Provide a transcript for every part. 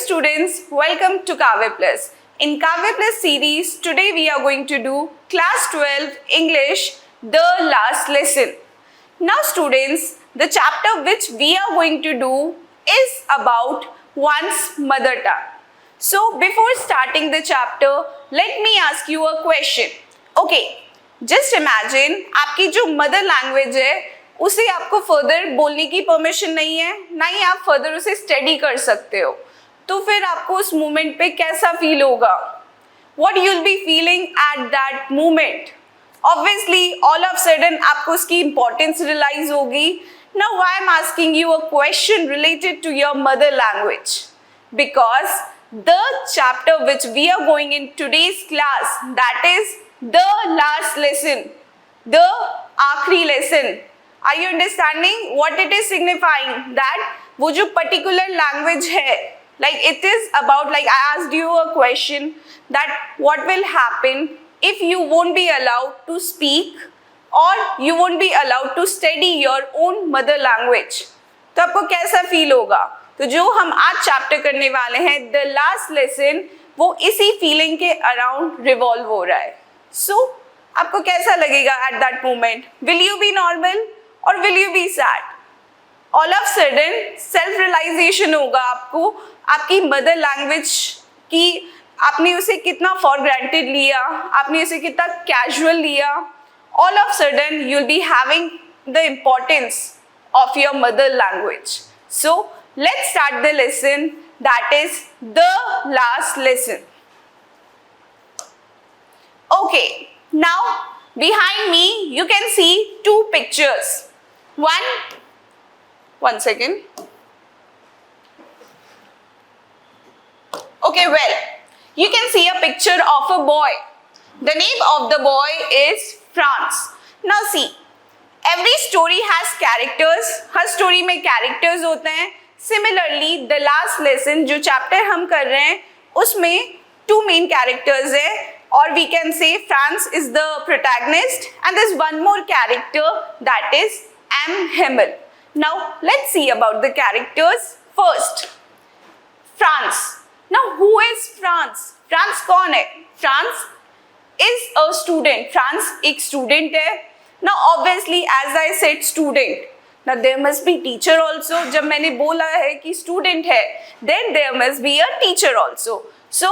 students, welcome to Kavya Plus. In Kavya Plus series, today we are going to do class 12 English, the last lesson. Now students, the chapter which we are going to do is about one's mother tongue. So before starting the chapter, let me ask you a question. Okay, just imagine आपकी जो mother language है उसे आपको further बोलने की permission नहीं है, ना ही आप फर्दर उसे स्टडी कर सकते हो, तो फिर आपको उस मोमेंट पे कैसा फील होगा? What you'll be feeling at that moment? Obviously, all of a sudden आपको उसकी importance realize होगी. Now why I'm asking you a question related to your mother language? Because the chapter which we are going in today's class, that is the last lesson, the आखिरी lesson. Are you understanding what it is signifying? That वो जो particular language है, like it is about, like I asked you a question that what will happen if you won't be allowed to speak or you won't be allowed to study your own mother language. तो आपको कैसा feel होगा? तो जो हम आज chapter करने वाले हैं, द लास्ट लेसन, वो इसी फीलिंग के अराउंड रिवॉल्व हो रहा है. सो आपको कैसा लगेगा at that moment? Will you be normal और will you be sad? All of sudden self realization होगा आपको, आपकी मदर लैंग्वेज की आपने उसे कितना फॉर ग्रांटेड लिया, आपने उसे कितना कैजुअल लिया. All of sudden you will be having the importance of your mother language. So let's start the lesson, that is the last lesson. Okay, now behind me you can see two pictures. One second. Okay, well, you can see a picture of a boy. The name of the boy is France. Now see, every story has characters. Her story में characters होते हैं. Similarly, the last lesson जो chapter हम कर रहे हैं उसमें two main characters है, और we can say France is the protagonist and there's one more character, that is M. Himmel. Now let's see about the characters first. France. Now who is France? France कौन है? France is a student. France एक student है. Now obviously as I said student, now there must be teacher also. जब मैंने बोला है कि student है, then there must be a teacher also. So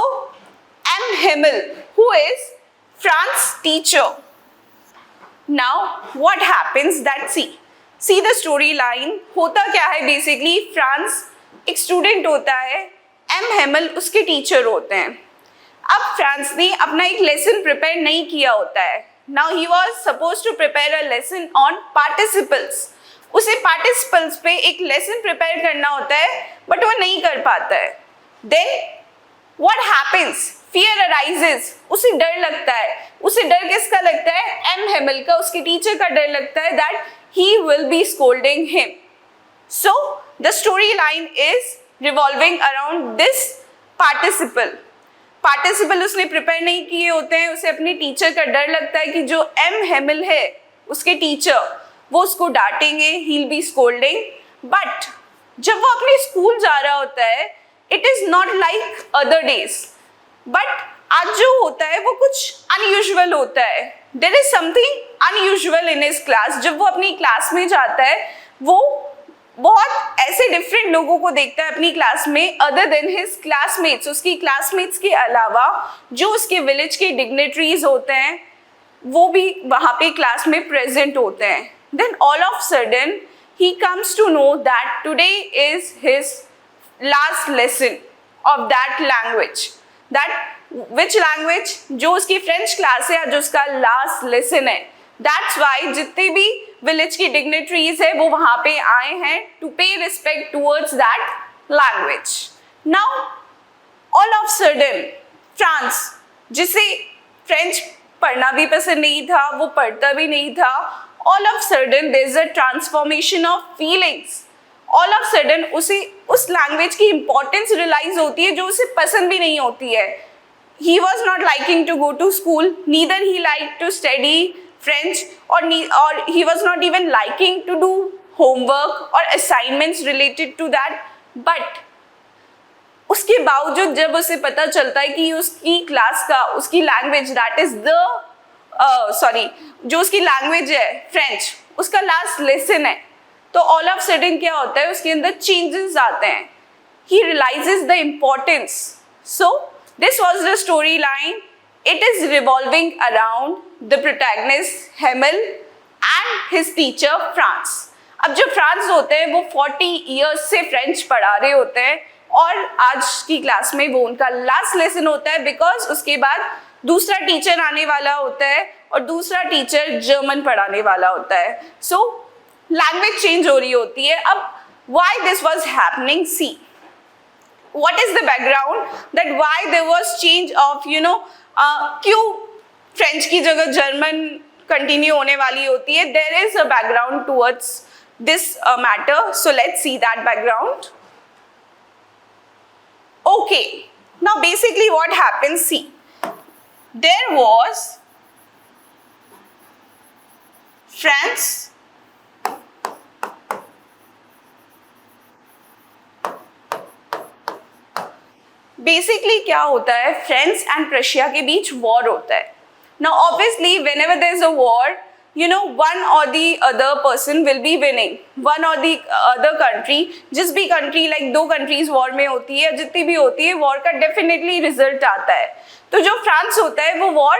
M. Himmel, who is France's teacher. Now what happens? That see the storyline. होता क्या है basically? France एक student होता है, M. Himmel उसके teacher होते हैं. अब फ्रांस ने अपना एक lesson prepare नहीं किया होता है. Now he was supposed to prepare a lesson on participles. उसे पार्टिसिपल्स पे एक लेसन प्रिपेयर करना होता है, बट वो नहीं कर पाता है. Then what happens? Fear arises. उसे डर लगता है. उसे डर किसका लगता है? एम हेमल का, उसके टीचर का डर लगता है that he will be scolding him. So the story line is revolving around this participle उसने प्रिपेयर नहीं किए होते हैं. उसे अपने टीचर का डर लगता है कि जो एम हेमल है उसके टीचर, वो उसको डांटेंगे, he'll be scolding. बट जब वो अपने स्कूल जा रहा होता है, it is not like other days. But आज जो होता है वो कुछ अनयूजुअल होता है. There is something unusual in his class. जब वो अपनी क्लास में जाता है, वो बहुत ऐसे डिफरेंट लोगों को देखता है अपनी क्लास में, अदर देन हिज क्लासमेट्स. उसकी क्लासमेट्स के अलावा जो उसके विलेज के डिग्नेटरीज होते हैं, वो भी वहाँ पे क्लास में प्रेजेंट होते हैं. Then all of sudden he comes to know that today is his last lesson of that language. That which language? जो उसकी French class है, जो उसका last lesson है. That's why जितने भी village की dignitaries है वो वहाँ पे आए हैं to pay respect towards that language. Now all of sudden France, जिसे French पढ़ना भी पसंद नहीं था, वो पढ़ता भी नहीं था, all of sudden there is a transformation of feelings. all of sudden उसे उस language की importance realize होती है जो उसे पसंद भी नहीं होती है. He was not liking to go to school, neither he liked to study French, or he was not even liking to do homework or assignments related to that. But उसके उसके बावजूद जब उसे पता चलता है कि उसकी क्लास का उसकी लैंग्वेज दैट इज द जो उसकी लैंग्वेज है फ्रेंच, उसका लास्ट लेसन है, तो ऑल ऑफ सडन क्या होता है, उसके अंदर चेंजेस आते हैं. He realizes the importance. So this was the storyline. It is revolving around the protagonist Hamel and his teacher Franz. अब जो फ्रांस होते हैं वो 40 इयर्स से फ्रेंच पढ़ा रहे होते हैं और आज की क्लास में वो उनका लास्ट लेसन होता है, बिकॉज उसके बाद दूसरा टीचर आने वाला होता है और दूसरा टीचर जर्मन पढ़ाने वाला होता है. सो लैंग्वेज चेंज हो रही होती है. अब why this was happening, see what is the background that why there was change of क्यों फ्रेंच की जगह जर्मन कंटिन्यू होने वाली होती है. there is a background towards this matter, so let's see that background. Okay, now basically what happens, see, there was France basically क्या होता है, फ्रांस एंड रशिया के बीच वॉर होता है. Now obviously whenever there is a war, one और the other person will be winning, one और the other country, जिस भी कंट्री लाइक दो कंट्रीज वॉर में होती है, जितनी भी होती है, वॉर का डेफिनेटली रिजल्ट आता है. तो जो फ्रांस होता है वो वॉर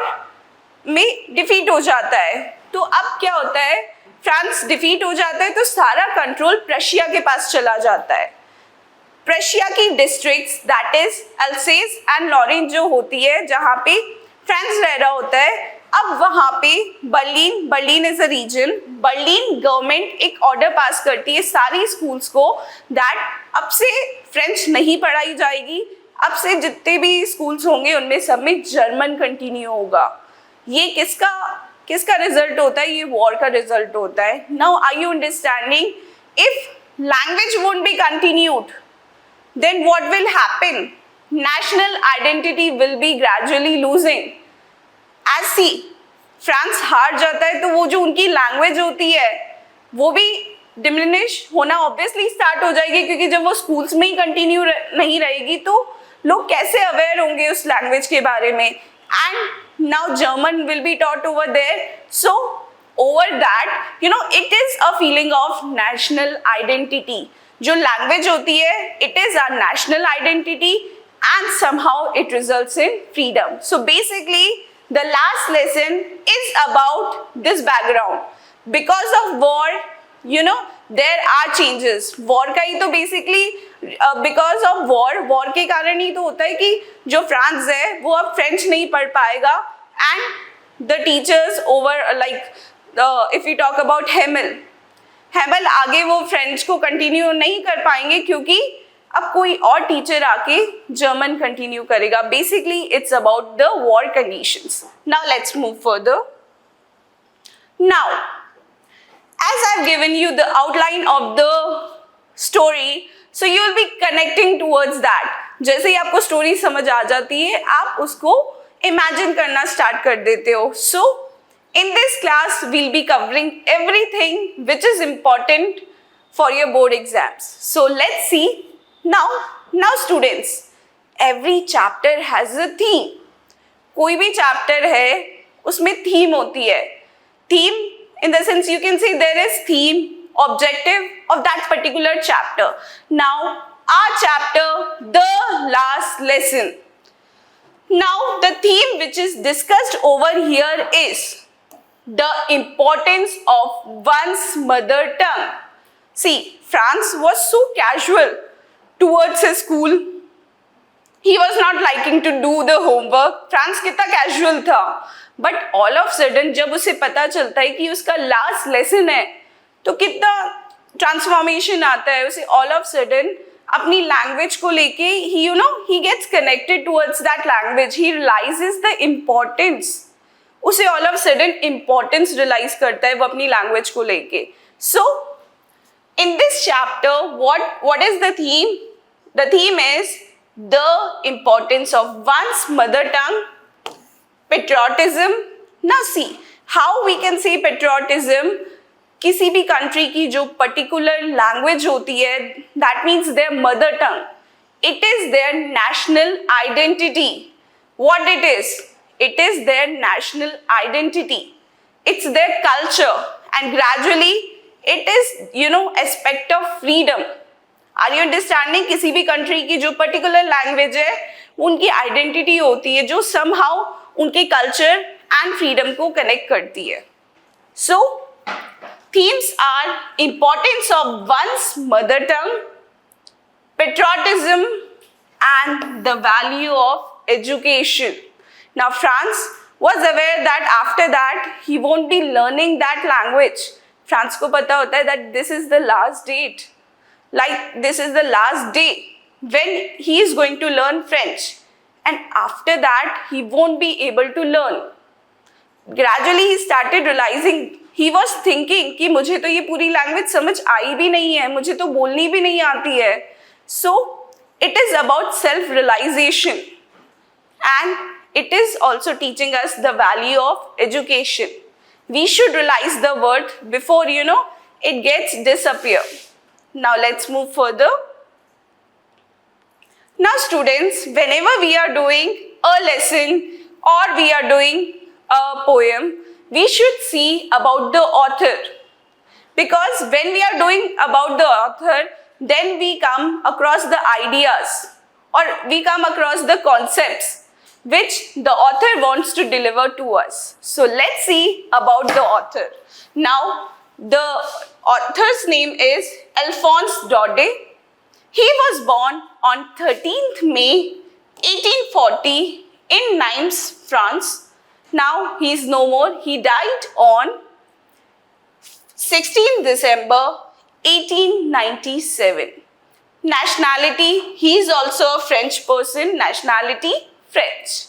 में डिफीट हो जाता है. तो अब क्या होता है, फ्रांस डिफीट हो जाता है तो सारा कंट्रोल रशिया के पास चला जाता है. प्रशिया की districts that is Alsace and Lawrence जो होती है, जहाँ पे फ्रांस रह रहा होता है, अब वहाँ पे Berlin is a region, Berlin government एक ऑर्डर पास करती है सारी स्कूल्स को दैट अब से फ्रेंच नहीं पढ़ाई जाएगी, अब से जितने भी स्कूल्स होंगे उनमें सब में जर्मन कंटिन्यू होगा. ये किसका रिजल्ट होता है, ये वॉर का रिजल्ट होता है. Now are you understanding, if language won't be continued, then what will happen? National identity will be gradually losing. As see, France हार जाता है तो वो जो उनकी लैंग्वेज होती है वो भी डिमिनिश होना ऑब्वियसली स्टार्ट हो जाएगी, क्योंकि जब वो स्कूल्स में ही कंटिन्यू नहीं रहेगी तो लोग कैसे अवेयर होंगे उस लैंग्वेज के बारे में. And now German will be taught over there. So over that it is a feeling of national identity. जो लैंग्वेज होती है, it is our national identity and somehow it results in freedom. So basically the last lesson is about this background. Because of war there are changes. War का ही तो basically because of war के कारण ही तो होता है कि जो फ्रांस है वो अब फ्रेंच नहीं पढ़ पाएगा. And the teachers over like if you talk about Hamel आगे वो फ्रेंच को कंटिन्यू नहीं कर पाएंगे, क्योंकि अब कोई और टीचर आके जर्मन कंटिन्यू करेगा. Basically it's about the war conditions. Now let's move further. Now as I have given you the outline of the story, so you will be connecting towards that. जैसे ही आपको story समझ आ जाती है, आप उसको imagine करना स्टार्ट कर देते हो. सो in this class, we'll be covering everything which is important for your board exams. So let's see. Now students, every chapter has a theme. कोई भी chapter है, उसमें theme होती है. Theme in the sense you can say there is theme, objective of that particular chapter. Now, our chapter, the last lesson. Now, the theme which is discussed over here is the importance of one's mother tongue. See, Franz was so casual towards his school. He was not liking to do the homework. Franz कितना casual था. But all of sudden जब उसे पता चलता है कि उसका last lesson है, तो कितना transformation आता है उसे. all of sudden अपनी language को लेके he gets connected towards that language. He realizes the importance. उसे all of sudden importance realize करता है वो अपनी लैंग्वेज को लेके. So in this chapter what is the theme? The theme is the importance of one's mother tongue, patriotism. Now see how we can say patriotism. किसी भी country की जो पर्टिकुलर लैंग्वेज होती है, that means their mother tongue, it is their national identity. What it is? It is their national identity. It's their culture, and gradually it is, aspect of freedom. Are you understanding? किसी भी country की जो particular language है, उनकी identity होती है जो somehow उनके culture and freedom को connect करती है. So, themes are importance of one's mother tongue, patriotism, and the value of education. Now, Franz was aware that after that he won't be learning that language. France को पता होता है that this is the last date. Like this is the last day when he is going to learn French. And after that he won't be able to learn. Gradually he started realizing, he was thinking कि मुझे तो ये पूरी language समझ आई भी नहीं है, मुझे तो बोलनी भी नहीं आती है. So it is about self-realization. And it is also teaching us the value of education. We should realize the worth before, it gets disappear. Now let's move further. Now students, whenever we are doing a lesson or we are doing a poem, we should see about the author. Because when we are doing about the author, then we come across the ideas or we come across the concepts which the author wants to deliver to us. So let's see about the author. Now, the author's name is Alphonse Daudet. He was born on 13th May 1840 in Nimes, France. Now he is no more. He died on 16th December 1897. Nationality, he is also a French person. Nationality, French.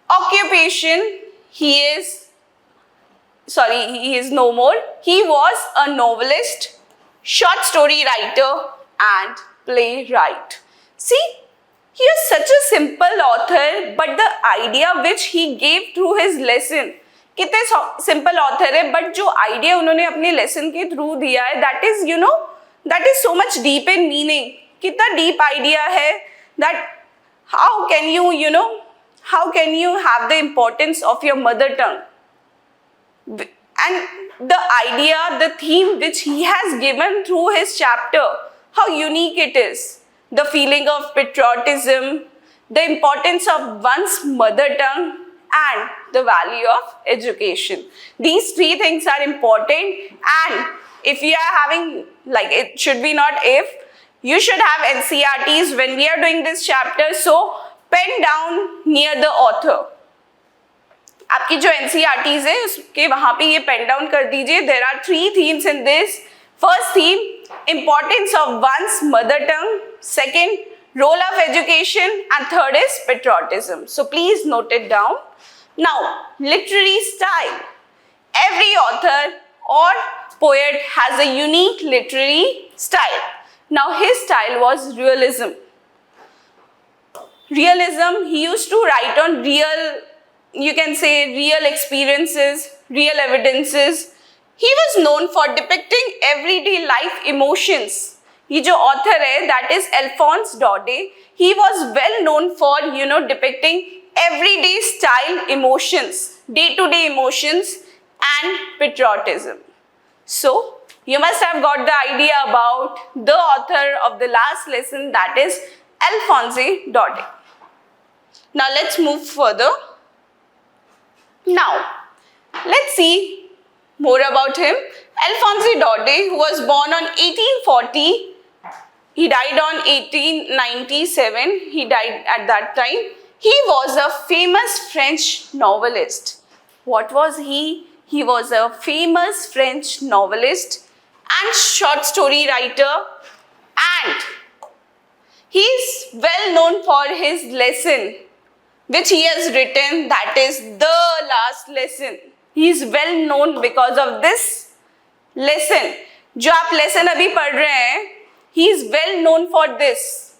Occupation, he is no more. He was a novelist, short story writer and playwright. See, he is such a simple author, but the idea which he gave through his lesson, कितने simple author है, but जो idea उन्होंने अपने lesson के through दिया है, that is, that is so much deep in meaning. कितना deep idea है that how can you have the importance of your mother tongue? And the idea, the theme which he has given through his chapter, how unique it is. The feeling of patriotism, the importance of one's mother tongue, and the value of education. These three things are important, and if you are having, it should be not if, you should have NCERTs when we are doing this chapter, so pen down near the author. आपकी जो NCERTs है उसके वहाँ पे ये pen down कर दीजिए. There are three themes in this. First theme, importance of one's mother tongue. Second, role of education, and third is patriotism. So please note it down. Now, literary style. Every author or poet has a unique literary style. Now, his style was realism. Realism, he used to write on real, you can say real experiences, real evidences. He was known for depicting everyday life emotions. ये जो author है, that is Alphonse Daudet, he was well known for, depicting everyday style emotions, day-to-day emotions and patriotism. So, you must have got the idea about the author of the last lesson, that is Alphonse Daudet. Now, let's move further. Now, let's see more about him. Alphonse Daudet, who was born on 1840, he died on 1897, he died at that time. He was a famous French novelist. What was he? He was a famous French novelist and short story writer, and he is well known for his lesson which he has written, that is The Last Lesson. He is well known because of this lesson. जो आप lesson अभी पढ़ रहे हैं, he is well known for this,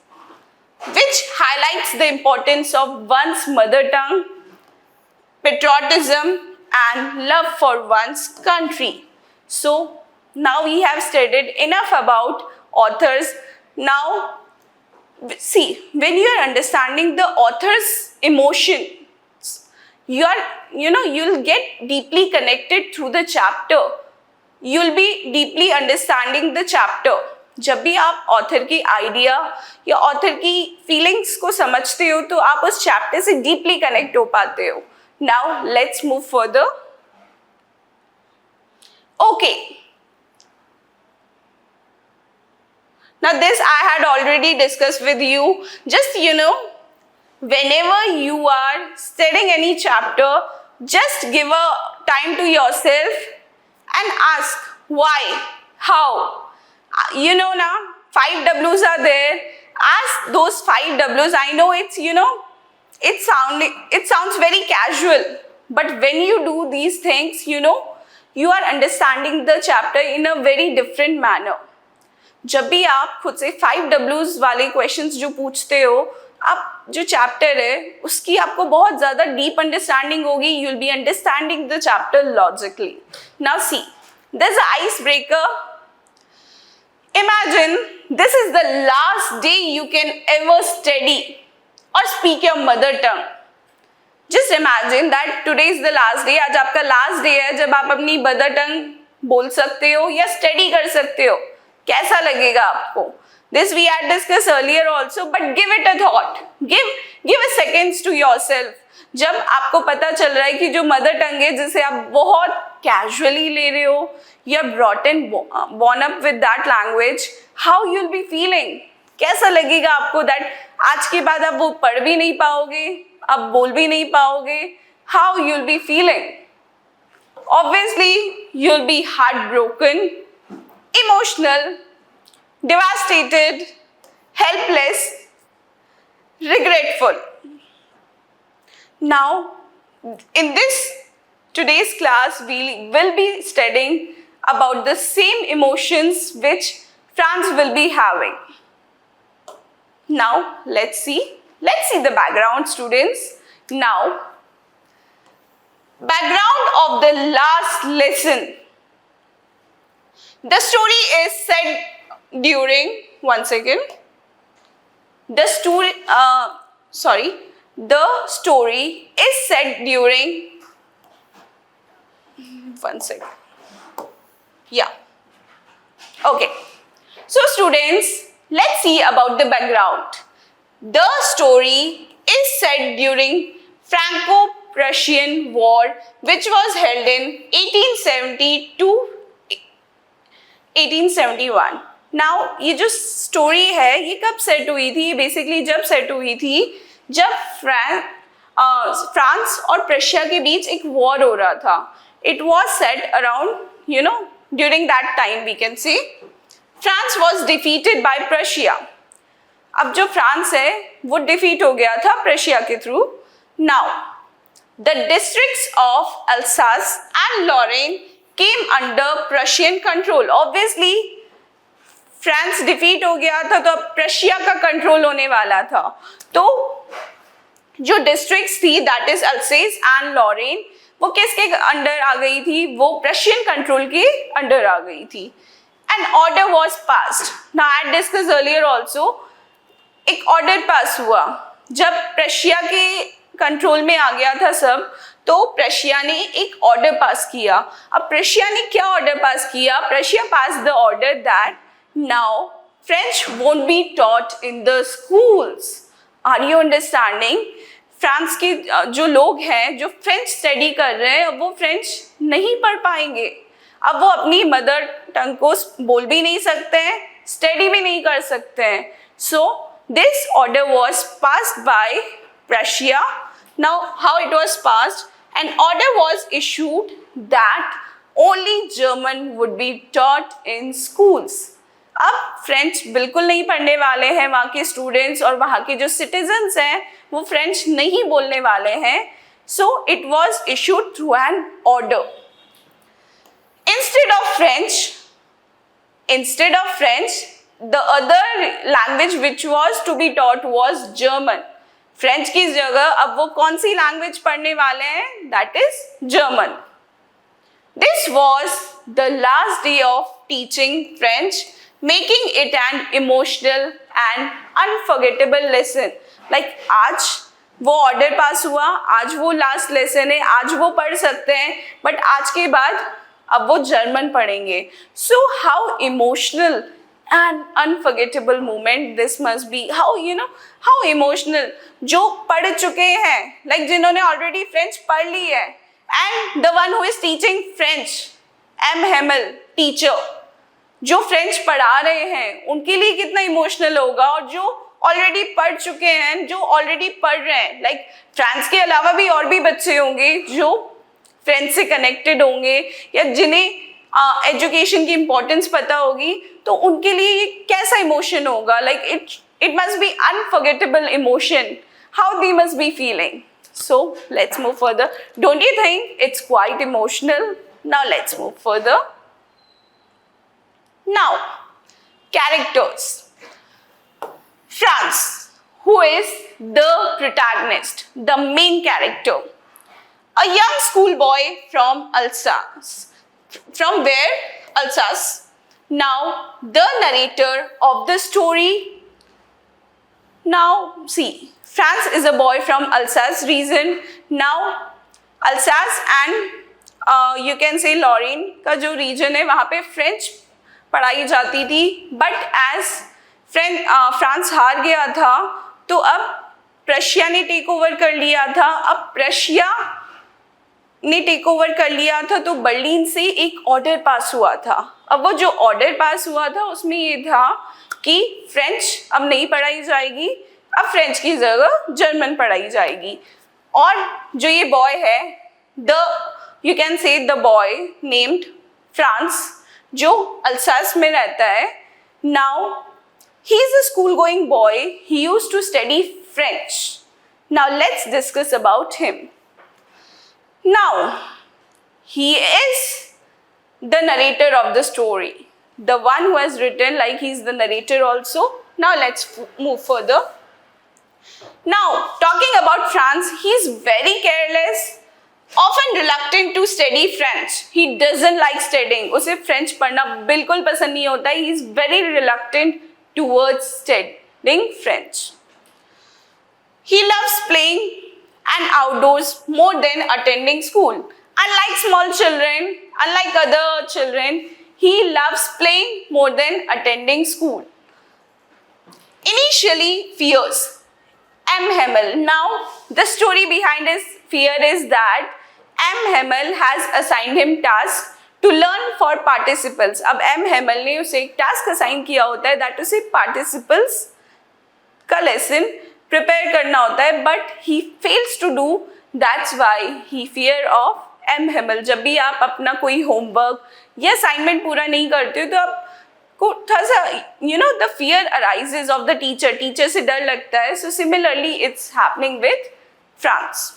which highlights the importance of one's mother tongue, patriotism, and love for one's country. So, now we have studied enough about authors. Now, See, when you are understanding the author's emotions, you'll get deeply connected through the chapter. You'll be deeply understanding the chapter. जब भी आप author की idea या author की feelings को समझते हो तो आप उस चैप्टर से डीपली कनेक्ट हो पाते हो. Now let's move further. Okay, now this I had already discussed with you. Just whenever you are studying any chapter, just give a time to yourself and ask why, how. Now 5 W's are there. Ask those 5 W's. I know it sounds very casual, but when you do these things, you are understanding the chapter in a very different manner. जब भी आप खुद से 5 W's वाले questions जो पूछते हो, आप जो चैप्टर है उसकी आपको बहुत ज़्यादा डीप अंडरस्टैंडिंग होगी. You will be understanding the chapter logically. Now see, this ice breaker. Imagine this is the last day you can ever study or speak your mother tongue. Just imagine that today is the last day. आज आपका last day है जब आप अपनी mother tongue बोल सकते हो या स्टडी कर सकते हो. कैसा लगेगा आपको? This we had discussed earlier also, but give it a thought. Give a seconds to yourself. जब आपको पता चल रहा है कि जो मदर टंग है जिसे आप बहुत कैजुअली ले रहे हो, you are brought in born up with that language, how you'll be feeling? कैसा लगेगा आपको that आज के बाद आप वो पढ़ भी नहीं पाओगे, आप बोल भी नहीं पाओगे? How you'll be feeling? Obviously, you'll be heartbroken, emotional, devastated, helpless, regretful. Now, in today's class, we will be studying about the same emotions which Franz will be having. Now, let's see the background, students. Now, background of the last lesson. The story is set during, one second. The story is set during, one second. Yeah. Okay. So students, let's see about the background. The story is set during Franco-Prussian War, which was held in 1870 to 1871. Now ये जो story है ये कब set हुई थी? Basically जब set हुई थी जब फ्रांस और प्रशिया के बीच एक वॉर हो रहा था. It was set around during that time we can say France was defeated by Prussia. अब जो फ्रांस है वो डिफीट हो गया था प्रशिया के थ्रू. Now the districts of Alsace and Lorraine came under Prussian control. Obviously, France defeat हो गया था तो अब प्रशिया का कंट्रोल होने वाला था. तो जो डिस्ट्रिक्ट्स थी that is Alsace and Lorraine वो किसके अंडर आ गई थी? वो प्रशियन कंट्रोल के अंडर आ गई थी. An order was passed. Now I discuss earlier also. एक ऑर्डर पास हुआ जब प्रशिया के कंट्रोल में आ गया था सब, तो प्रशिया ने एक ऑर्डर पास किया. अब प्रशिया ने क्या ऑर्डर पास किया? Prussia pass the order that now French won't be taught in the schools. Are you understanding? France के जो लोग हैं जो फ्रेंच स्टडी कर रहे हैं वो फ्रेंच नहीं पढ़ पाएंगे. अब वो अपनी मदर टंग को बोल भी नहीं सकते हैं, स्टडी भी नहीं कर सकते हैं. So this order was passed by Prussia. Now, how it was passed? An order was issued that only German would be taught in schools. अब फ्रेंच बिल्कुल नहीं पढ़ने वाले हैं वहाँ के स्टूडेंट्स, और वहाँ के जो सिटीजन्स हैं वो फ्रेंच नहीं बोलने वाले हैं. So it was issued through an order. Instead of French, the other language which was to be taught was German. French की जगह अब वो कौन सी लैंग्वेज पढ़ने वाले हैं? That is German. This was the last day of teaching French. making it an emotional and unforgettable lesson. Like आज वो ऑर्डर पास हुआ, आज वो लास्ट लेसन है, आज वो पढ़ सकते हैं, बट आज के बाद अब वो जर्मन पढ़ेंगे. So how emotional and unforgettable moment this must be. How emotional. जो पढ़ चुके हैं, like जिन्होंने already French पढ़ ली है, and the one who is teaching French, M. Hamel teacher, जो French पढ़ा रहे हैं, उनके लिए कितना emotional होगा. और जो ऑलरेडी पढ़ चुके हैं, जो ऑलरेडी पढ़ रहे हैं, लाइक फ्रांस के अलावा भी और भी बच्चे होंगे जो फ्रेंच से कनेक्टेड होंगे या जिन्हें एजुकेशन की इम्पोर्टेंस पता होगी, तो उनके लिए ये कैसा इमोशन होगा. Like it must be unforgettable emotion. How they must be feeling. So let's move further. Don't you think it's quite emotional? Now let's move further. Now characters. Franz, who is the protagonist, the main character, a young schoolboy from Alsace. From where? Alsace. Now, the narrator of the story. Now, see, Franz is a boy from Alsace region. Now, Alsace and you can say Lorraine का जो region है, वहाँ पे French पढ़ाई जाती थी. But as France हार गया था, तो अब प्रशिया ने टेक ओवर कर लिया था. अब प्रशिया ने टेक ओवर कर लिया था, तो बर्लिन से एक ऑर्डर पास हुआ था. अब वो जो ऑर्डर पास हुआ था उसमें ये था कि फ्रेंच अब नहीं पढ़ाई जाएगी, अब फ्रेंच की जगह जर्मन पढ़ाई जाएगी. और जो ये बॉय है, यू कैन से द बॉय नेम्ड फ्रांस, जो अल्सास में रहता है. Now he is a school going boy. He used to study French. Now let's discuss about him. Now he is the narrator of the story, the one who has written, like he's the narrator also. Now let's move further. Now talking about Franz, he's very careless, often reluctant to study French. He doesn't like studying. उसे French पढ़ना बिल्कुल पसंद नहीं होता. He is very reluctant towards studying French. He loves playing and outdoors more than attending school. Unlike small children, unlike other children, he loves playing more than attending school. Initially fears M. Hamel. Now the story behind his fear is that M. Hamel has assigned him tasks to learn for participles. अब M. Hamel ने उसे एक task assign किया होता है, that उसे participles का lesson prepare करना होता है, but he fails to do. That's why he fear of M. Hamel. जब भी आप अपना कोई होमवर्क या असाइनमेंट पूरा नहीं करते हो, तो आपको थोड़ा सा the fear arises of the teacher. Teacher से डर लगता है. So similarly it's happening with France.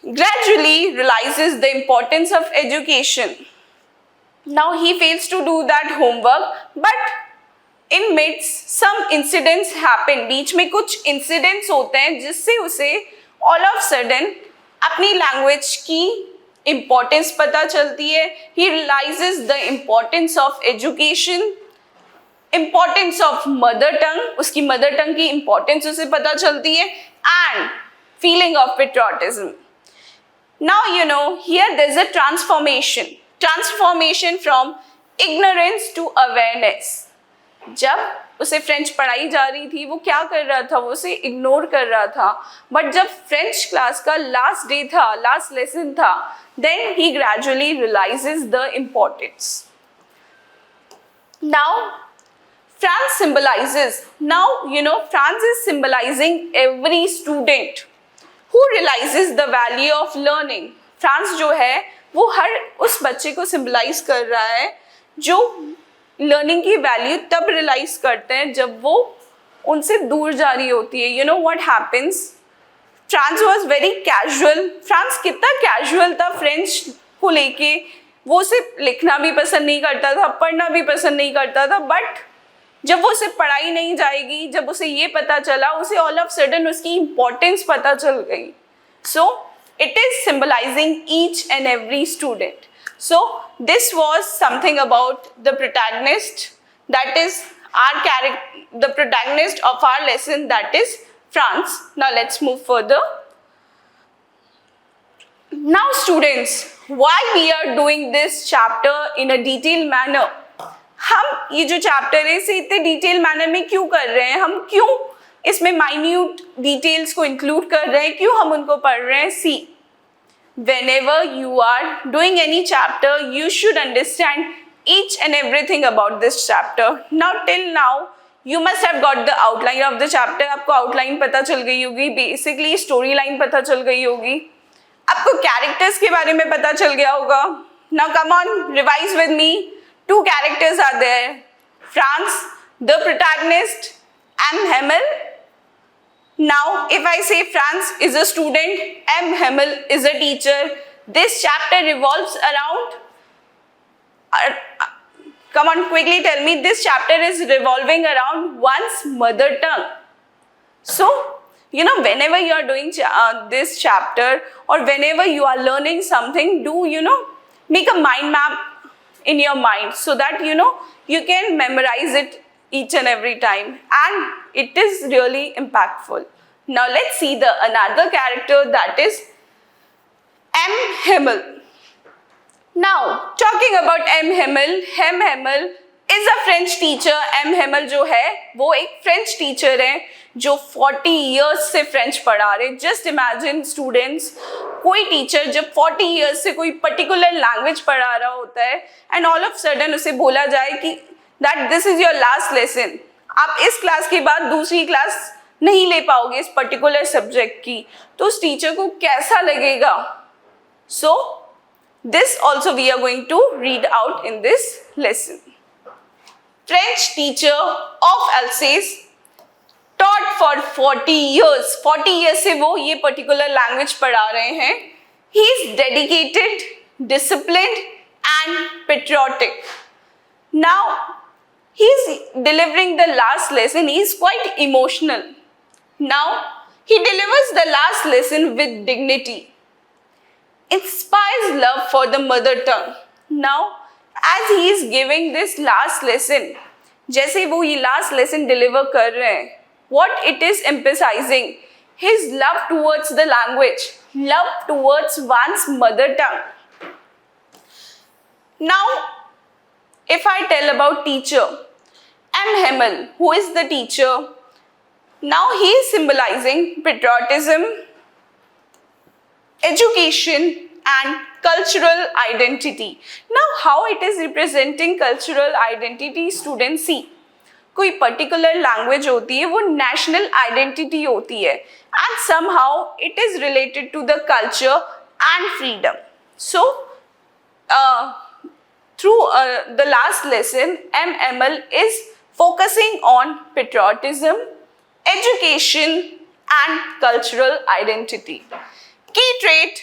Gradually realizes the importance of education. Now he fails to do that homework, but in midst some incidents happen. बीच में कुछ incidents होते हैं जिससे उसे all of sudden अपनी language की importance पता चलती है. He realizes the importance of education, importance of mother tongue. उसकी mother tongue की importance उसे पता चलती है, and feeling of patriotism. Now here there's a transformation from ignorance to awareness. जब उसे फ्रेंच पढ़ाई जा रही थी, वो क्या कर रहा था? वो उसे इग्नोर कर रहा था. बट जब फ्रेंच क्लास का लास्ट डे था, लास्ट लेसन था, then he gradually realizes the importance. Now Franz symbolizes. Now Franz is symbolizing every student who realizes the value of learning. France जो है वो हर उस बच्चे को सिम्बलाइज कर रहा है जो लर्निंग की वैल्यू तब रियलाइज करते हैं जब वो उनसे दूर जा रही होती है. You know what happens. France was very casual. France कितना कैजुअल था फ्रेंच को लेके. वो उसे लिखना भी पसंद नहीं करता था, पढ़ना भी पसंद नहीं करता था. बट जब वो उसे पढ़ाई नहीं जाएगी, जब उसे ये पता चला, उसे ऑल ऑफ सडन उसकी इम्पोर्टेंस पता चल गई. So it is symbolising each and every student. So this was something about the protagonist, that is our character, the protagonist of our lesson, that is France. Now let's move further. Now students, why we are doing this chapter in a detailed manner? हम ये जो chapter है इसे इतने detail manner में क्यों कर रहे हैं, हम क्यों इसमें माइन्यूट डिटेल्स को इंक्लूड कर रहे हैं, क्यों हम उनको पढ़ रहे हैं? सी, whenever you are doing any chapter, you should understand each and everything about this chapter. Now till now you must have got the outline of the chapter. आपको outline पता चल गई होगी, basically story line पता चल गई होगी, आपको characters के बारे में पता चल गया होगा. Now come on, revise with me. Two characters are there. France, the protagonist, M. Hamel. Now, if I say France is a student, M. Hamel is a teacher, this chapter revolves around, come on, quickly tell me, this chapter is revolving around one's mother tongue. So, you know, whenever you are doing this chapter or whenever you are learning something, do, you know, make a mind map in your mind so that, you know, you can memorize it each and every time, and it is really impactful. Now let's see the another character, that is M. Hamel. Now talking about M. Hamel is a French teacher. M. Hamel जो है वो एक French teacher है जो 40 years से French पढ़ा रहे. Just imagine students, कोई teacher जब 40 years से कोई particular language पढ़ा रहा होता है and all of a sudden उसे बोला जाए कि that this is your last lesson, आप इस क्लास के बाद दूसरी क्लास नहीं ले पाओगे इस पर्टिकुलर सब्जेक्ट की, तो उस टीचर को कैसा लगेगा? So this also we are going to read out in this lesson. French teacher of Alsace taught for 40 years. 40 years से वो ये पर्टिकुलर लैंग्वेज पढ़ा रहे हैं. He is dedicated, disciplined and patriotic. Now he is delivering the last lesson. He is quite emotional. Now he delivers the last lesson with dignity, inspires love for the mother tongue. Now as he is giving this last lesson, जैसे वो ये last lesson deliver कर रहे हैं, what it is emphasizing? His love towards the language, love towards one's mother tongue. Now if I tell about teacher, M. Hamel, who is the teacher? Now he is symbolizing patriotism, education and cultural identity. Now how it is representing cultural identity, students? See, कोई particular language होती है, वो national identity होती है, and somehow it is related to the culture and freedom. So through the last lesson, M. Hamel is focusing on patriotism, education and cultural identity. Key trait,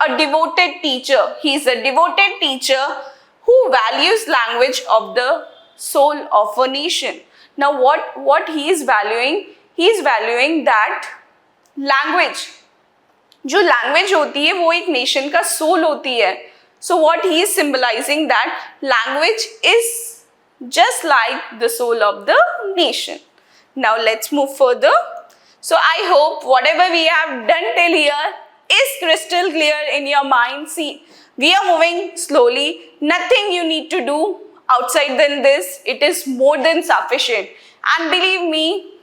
a devoted teacher. He is a devoted teacher who values language of the soul of a nation. Now what he is valuing? He is valuing that language, जो language होती है वो एक nation का soul होती है. So what he is symbolizing, that language is just like the soul of the nation. Now let's move further. So I hope whatever we have done till here is crystal clear in your mind. See, we are moving slowly. Nothing you need to do outside than this. It is more than sufficient. And believe me,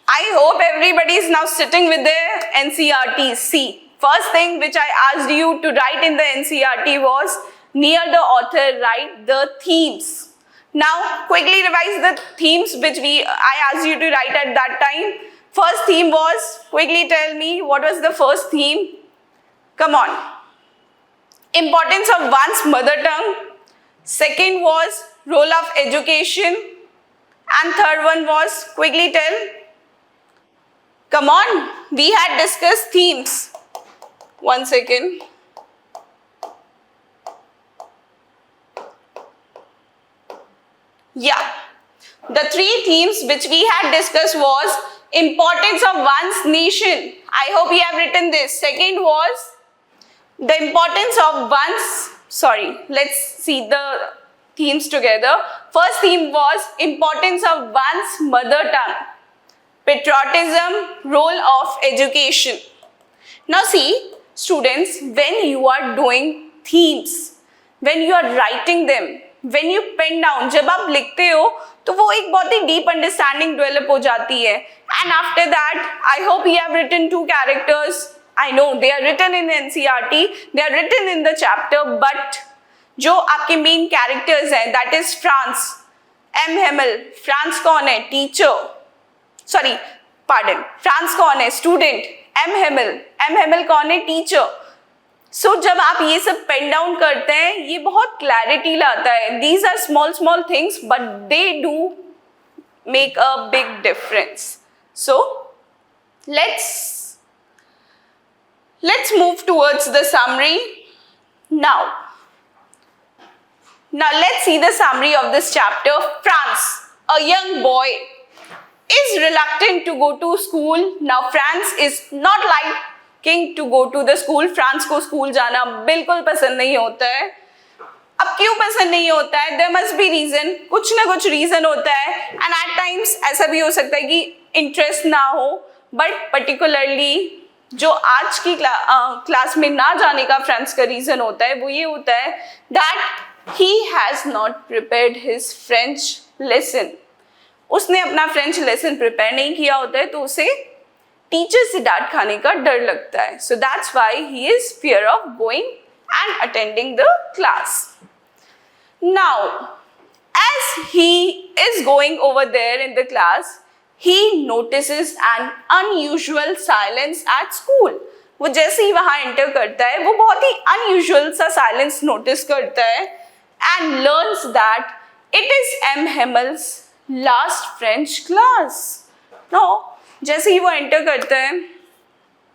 I hope everybody is now sitting with their NCERTs. See, first thing which I asked you to write in the NCERT was, near the author write the themes. Now quickly revise the themes which I asked you to write at that time. First theme was, quickly tell me what was the first theme? Come on. Importance of one's mother tongue. Second was role of education. And third one was, quickly tell. Come on, we had discussed themes. 1 second. Yeah, the three themes which we had discussed was importance of one's nation. I hope you have written this. Second was the importance of one's sorry, let's see the themes together. First theme was importance of one's mother tongue, patriotism, role of education. Now see, students, when you are doing themes, when you are writing them, when you pen down, जब आप लिखते हो तो वो एक बहुत ही deep understanding develop हो जाती है. And after that, I hope you have written 2 characters. I know they are written in NCERT, they are written in the chapter, but जो आपके main characters हैं, that is Franz, M. Hemmel. Franz कौन है? Teacher. Sorry, pardon. Franz कौन है? Student. M. Hemmel. M. Hemmel कौन है? Teacher. So जब आप ये सब पेन डाउन करते हैं, ये बहुत क्लैरिटी लाता है. These are small small things, but they do make a big difference. So let's move towards the summary now. Now let's see the summary of this chapter. Franz, a young boy, is reluctant to go to school. Now Franz is not liking to go to the school. Franz को school जाना बिल्कुल पसंद नहीं होता है. अब क्यों पसंद नहीं होता है? There must be reason. कुछ ना कुछ रीजन होता है. And at times ऐसा भी हो सकता है कि इंटरेस्ट ना हो, बट पर्टिकुलरली जो आज की क्लास में ना जाने का फ्रेंड्स का रीजन होता है वो ये होता है that he has not prepared his French lesson. उसने अपना फ्रेंच लेसन प्रिपेयर नहीं किया होता है, तो उसे टीचर से डांट खाने का डर लगता है. So that's why he is fear of going and attending the class. Now as he is going over there in the class, he notices an unusual silence at school. वो जैसे ही वहाँ एंटर करता है वो बहुत ही unusual सा silence notice करता है and learns that it is M. Hemmel's last French class. No, जैसे ही वो एंटर करता है,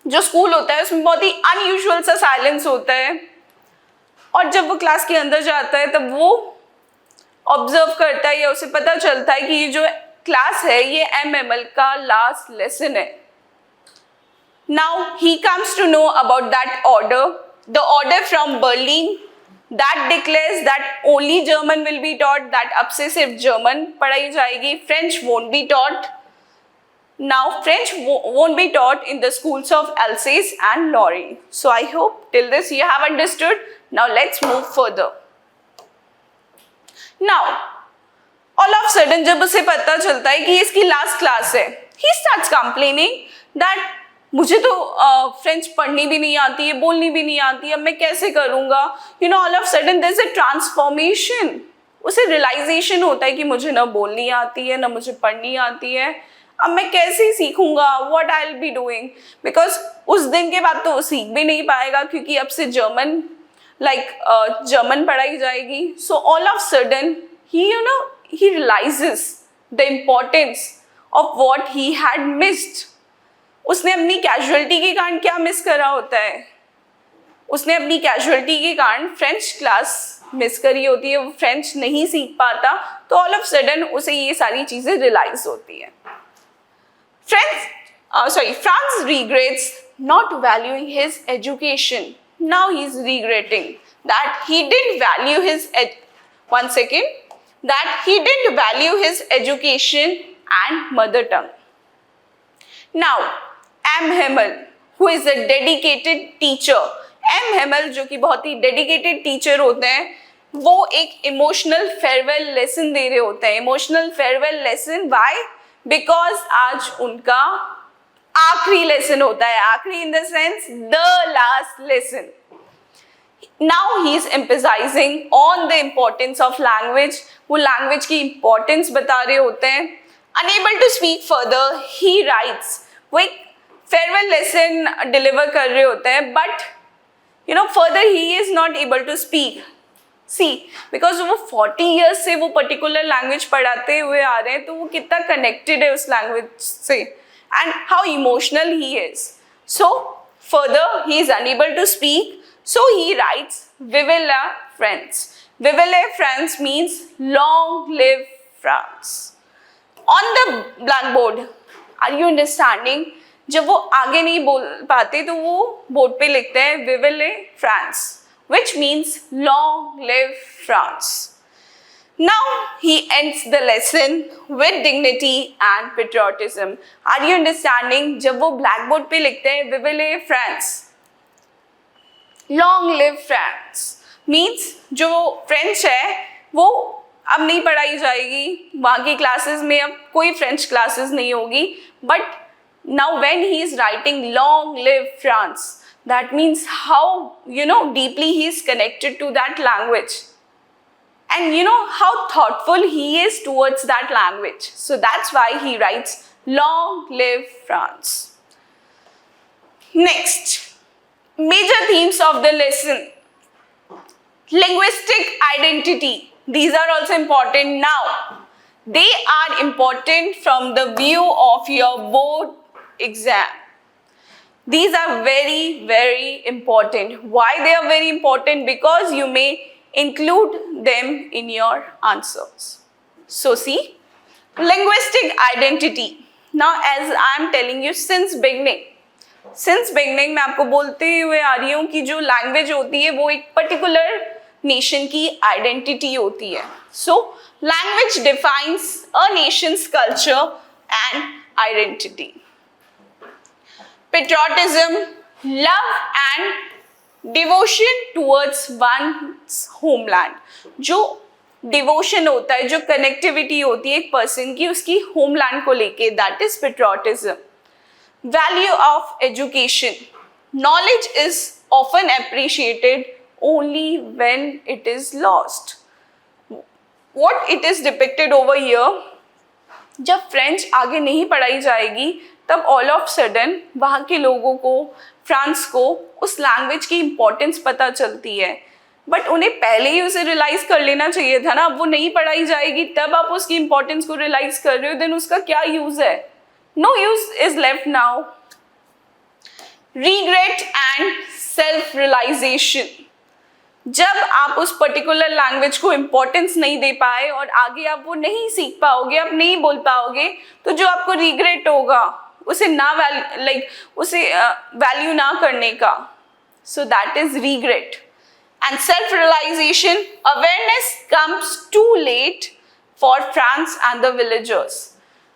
जो स्कूल होता है उसमें बहुत ही unusual सा silence होता है, और जब वो क्लास के अंदर जाता है तब वो ऑब्जर्व करता है या उसे पता चलता है कि ये जो क्लास है ये MML का लास्ट लेसन है. Now he comes to know about that order, the order from Berlin that declares that only German will be taught, that अब से सिर्फ जर्मन पढ़ाई जाएगी, French won't be taught. Now French won't be taught in the schools of Alsace and Lorraine. So I hope till this you have understood. Now let's move further. Now, all of a sudden जब उसे पता चलता है कि इसकी last class है, he starts complaining that मुझे तो फ्रेंच पढ़नी भी नहीं आती है, बोलनी भी नहीं आती है, अब मैं कैसे करूँगा. You know, all of a sudden there is a transformation. उसे realization होता है कि मुझे ना बोलनी आती है, ना मुझे पढ़नी आती है, अब मैं कैसे सीखूंगा, what I'll be doing, because उस दिन के बाद तो वो सीख भी नहीं पाएगा क्योंकि अब से जर्मन जर्मन पढ़ाई जाएगी. So all of a sudden he realizes the importance of what he had missed. उसने अपनी कैजुअलिटी के कारण क्या मिस करा होता है? उसने अपनी कैजुअलिटी के कारण फ्रेंच क्लास मिस करी होती है, वो फ्रेंच नहीं सीख पाता, तो ऑल ऑफ सडन उसे ये सारी चीजें रियलाइज होती है. Franz regrets not valuing his education. Now he is regretting that he didn't value his education and mother tongue. Now, M. Hemmel, who is a dedicated teacher, M. Hemmel जो कि बहुत ही dedicated teacher होते हैं, वो एक emotional farewell lesson दे रहे होते हैं. Emotional farewell lesson, why? Because आज उनका आखिरी लेसन होता है. आखिरी in the sense the last lesson. Now he is emphasizing on the importance of language. वो language की importance बता रहे होते हैं. Unable to speak further, he writes. वो एक farewell lesson deliver कर रहे होते हैं, but further he is not able to speak. See, because वो 40 years से वो particular language पढ़ाते हुए आ रहे हैं, तो वो कितना connected है उस language से, and how emotional he is. So further he is unable to speak, so he writes Vive la France. Vive la France means long live France. On the blackboard, are you understanding? जब वो आगे नहीं बोल पाते तो वो board पे लिखते हैं Vive la France. which means long live France. Now he ends the lesson with dignity and patriotism. Are you understanding? जब वो blackboard पे लिखते हैं Vive la France, long live France means जो French है वो अब नहीं पढ़ाई जाएगी, वहाँ की क्लासेस में अब कोई French क्लासेस नहीं होगी. But now when he is writing long live France, that means how deeply he is connected to that language. And how thoughtful he is towards that language. So that's why he writes, long live France. Next, major themes of the lesson. Linguistic identity. These are also important now. They are important from the view of your board exam. These are very, very important. Why they are very important? Because you may include them in your answers. So see, linguistic identity. Now as I am telling you since beginning मैं आपको बोलते हुए आ रही हूँ कि जो language होती है वो एक पर्टिकुलर नेशन की आइडेंटिटी होती है. So language defines a nation's culture and identity. Patriotism, love and devotion towards one's homeland. जो डिवोशन होता है, जो कनेक्टिविटी होती है एक पर्सन की उसकी होमलैंड को लेके, that is patriotism. Value of education. Knowledge is often appreciated only when it is lost. What it is depicted over here, जब फ्रेंच आगे नहीं पढ़ाई जाएगी तब ऑल ऑफ सडन वहाँ के लोगों को, फ्रांस को उस लैंग्वेज की इम्पोर्टेंस पता चलती है. बट उन्हें पहले ही उसे रियलाइज कर लेना चाहिए था ना. अब वो नहीं पढ़ाई जाएगी तब आप उसकी इम्पोर्टेंस को रियलाइज कर रहे हो, देन उसका क्या यूज है? No use is left now. Regret and self realization. जब आप उस पर्टिकुलर लैंग्वेज को इम्पोर्टेंस नहीं दे पाए और आगे आप वो नहीं सीख पाओगे, आप नहीं बोल पाओगे, तो जो आपको रिग्रेट होगा उसे वैल्यू ना करने का. So that is regret. And self realization, awareness comes too late for France and the villagers.